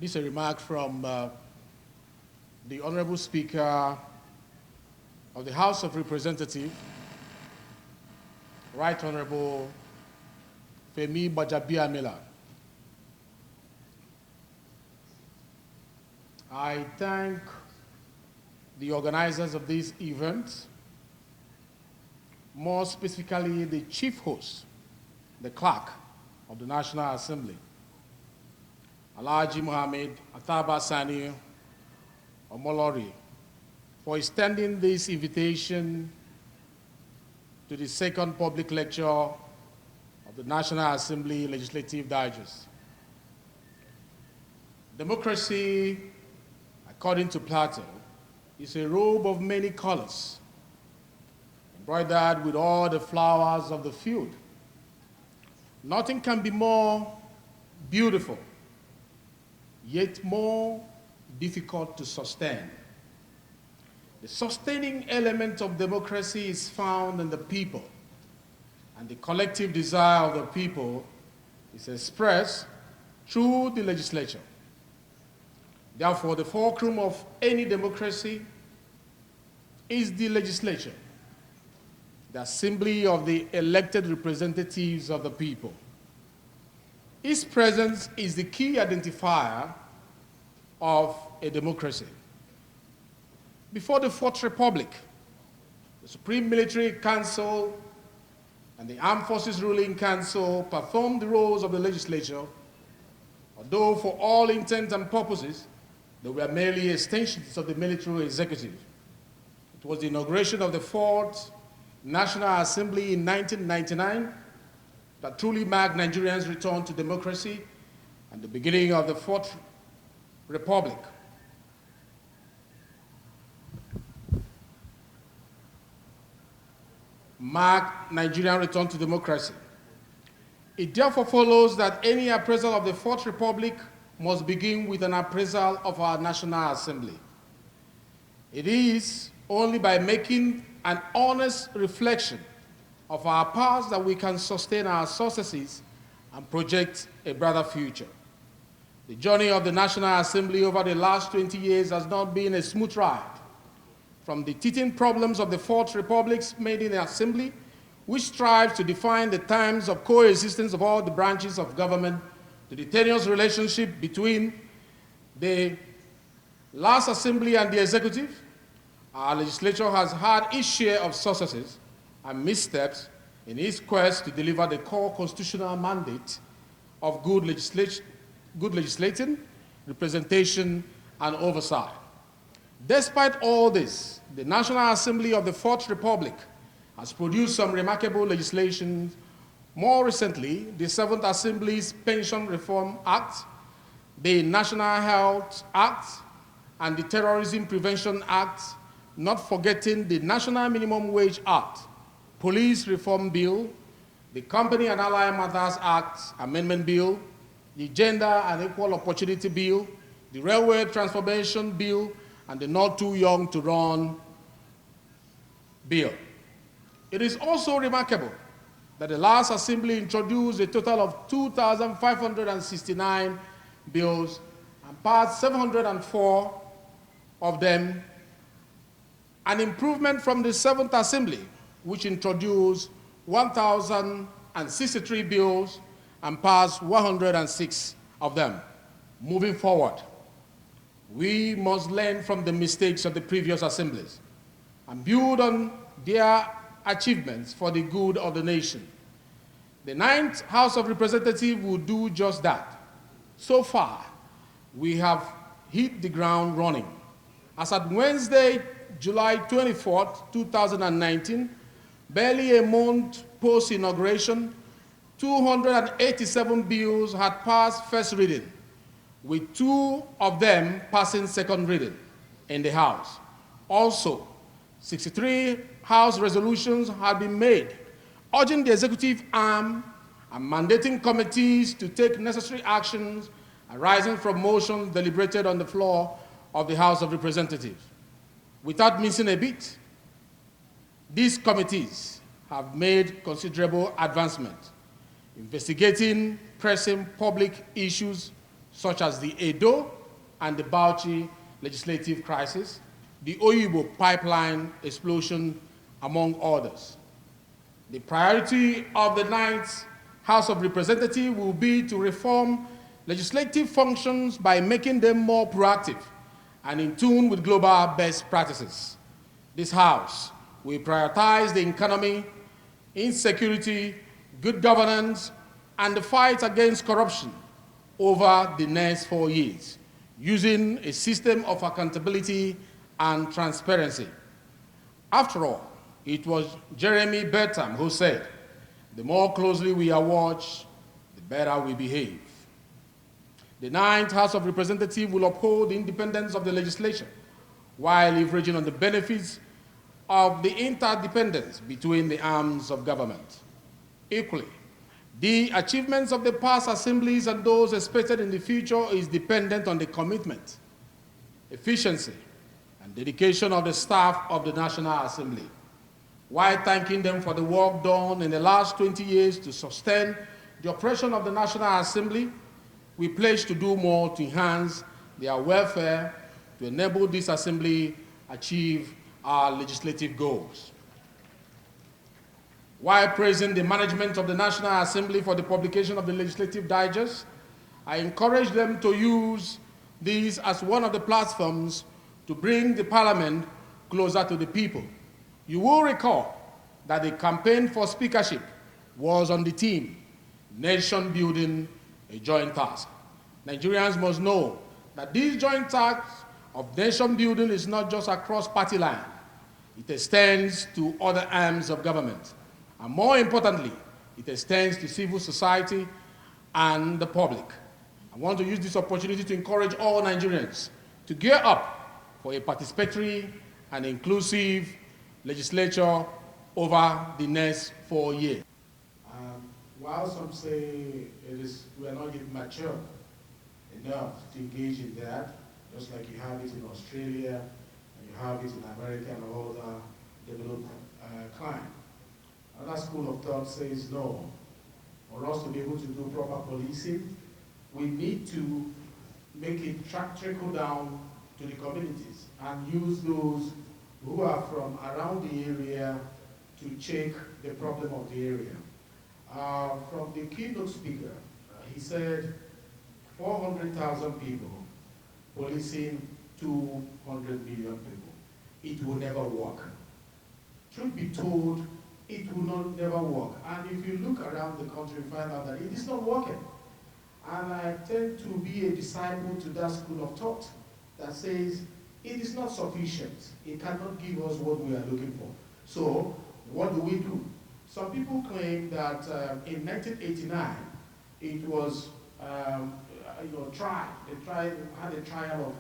is a remark from the Honorable Speaker of the House of Representatives, Right Honorable Femi Bejamin. I thank the organizers of this event, more specifically the chief host, the clerk of the National Assembly, Alhaji Mohammed Ataba Sani Omolori, for extending this invitation to the second public lecture of the National Assembly Legislative Digest. Democracy, according to Plato, is a robe of many colors, embroidered with all the flowers of the field. Nothing can be more beautiful, yet more difficult to sustain. The sustaining element of democracy is found in the people, and the collective desire of the people is expressed through the legislature. Therefore, the fulcrum of any democracy is the legislature, the assembly of the elected representatives of the people. Its presence is the key identifier of a democracy. Before the Fourth Republic, the Supreme Military Council and the Armed Forces Ruling Council performed the roles of the legislature, although for all intents and purposes, they were merely extensions of the military executive. It was the inauguration of the Fourth National Assembly in 1999 that truly marked Nigerians' return to democracy and the beginning of the Fourth Republic. Marked Nigerian return to democracy. It therefore follows that any appraisal of the Fourth Republic must begin with an appraisal of our National Assembly. It is only by making an honest reflection of our past that we can sustain our successes and project a brighter future. The journey of the National Assembly over the last 20 years has not been a smooth ride. From the teething problems of the Fourth Republic's maiden assembly, which strives to define the terms of coexistence of all the branches of government, to the tenuous relationship between the last assembly and the executive, our legislature has had its share of successes and missteps in its quest to deliver the core constitutional mandate of good legislating, representation, and oversight. Despite all this, the National Assembly of the Fourth Republic has produced some remarkable legislation. More recently, the Seventh Assembly's Pension Reform Act, the National Health Act, and the Terrorism Prevention Act, not forgetting the National Minimum Wage Act, Police Reform Bill, the Company and Allied Matters Act Amendment Bill, the Gender and Equal Opportunity Bill, the Railway Transformation Bill, and the Not Too Young to Run Bill. It is also remarkable that the last assembly introduced a total of 2,569 bills and passed 704 of them, an improvement from the Seventh Assembly, which introduced 1,063 bills and passed 106 of them. Moving forward, we must learn from the mistakes of the previous assemblies and build on their achievements for the good of the nation. The Ninth House of Representatives will do just that. So far, we have hit the ground running. As at Wednesday, July 24th, 2019, barely a month post-inauguration, 287 bills had passed first reading, with 2 of them passing second reading in the House. Also, 63 House resolutions have been made, urging the executive arm and mandating committees to take necessary actions arising from motions deliberated on the floor of the House of Representatives. Without missing a beat, these committees have made considerable advancement, investigating pressing public issues such as the Edo and the Bauchi legislative crisis, the Oyibo pipeline explosion, among others. The priority of the ninth House of Representatives will be to reform legislative functions by making them more proactive and in tune with global best practices. This House will prioritize the economy, insecurity, good governance, and the fight against corruption over the next 4 years, using a system of accountability and transparency. After all, it was Jeremy Bentham who said, "The more closely we are watched, the better we behave." The ninth House of Representatives will uphold the independence of the legislature while leveraging on the benefits of the interdependence between the arms of government. Equally, the achievements of the past assemblies and those expected in the future is dependent on the commitment, efficiency, and dedication of the staff of the National Assembly. While thanking them for the work done in the last 20 years to sustain the operation of the National Assembly, we pledge to do more to enhance their welfare to enable this Assembly achieve our legislative goals. While praising the management of the National Assembly for the publication of the Legislative Digest, I encourage them to use these as one of the platforms to bring the Parliament closer to the people. You will recall that the campaign for speakership was on the theme, Nation Building, a Joint Task. Nigerians must know that this joint task of nation building is not just across party lines. It extends to other arms of government. And more importantly, it extends to civil society and the public. I want to use this opportunity to encourage all Nigerians to gear up for a participatory and inclusive legislature over the next 4 years. While some say we are not yet mature enough to engage in that, just like you have it in Australia, and you have it in America and other developed climes. Another school of thought says no. For us to be able to do proper policing, we need to make it trickle down to the communities and use those who are from around the area to check the problem of the area. From the keynote speaker, he said 400,000 people policing 200 million people. It will never work. Truth be told, it will never work. And if you look around the country, you find out that it is not working. And I tend to be a disciple to that school of thought that says it is not sufficient. It cannot give us what we are looking for. So what do? Some people claim that in 1989, it was They had a trial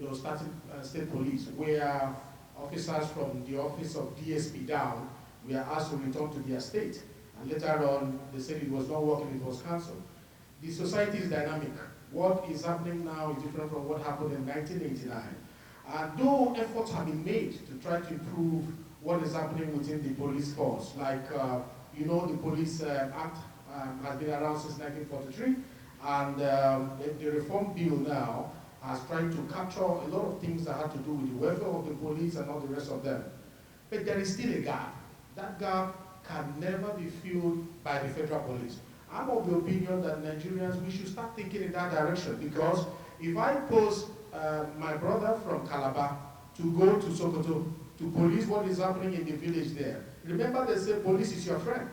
of starting state police where officers from the office of DSP down were asked to return to their state. And later on, they said it was not working, it was cancelled. The society is dynamic. What is happening now is different from what happened in 1989. And though efforts have been made to try to improve what is happening within the police force, like, the Police Act has been around since 1943, and the reform bill now has tried to capture a lot of things that have to do with the welfare of the police and all the rest of them. But there is still a gap. That gap can never be filled by the federal police. I'm of the opinion that Nigerians, we should start thinking in that direction, because if I post my brother from Calabar to go to Sokoto to police what is happening in the village there, remember they say police is your friend.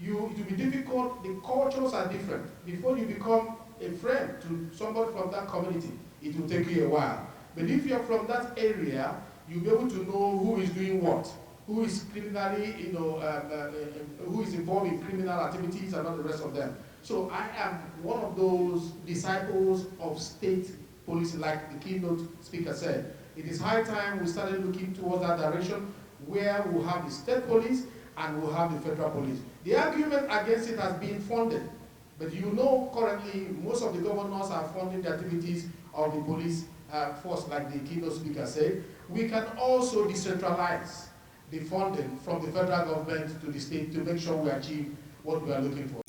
It will be difficult, the cultures are different. Before you become a friend to somebody from that community, it will take you a while. But if you're from that area, you'll be able to know who is doing what, who is criminally, who is involved in criminal activities and all the rest of them. So I am one of those disciples of state police, like the keynote speaker said. It is high time we started looking towards that direction, where we'll have the state police and we'll have the federal police. The argument against it has been funded, but currently most of the governors are funding the activities of the police force, like the keynote speaker said. We can also decentralize the funding from the federal government to the state to make sure we achieve what we are looking for.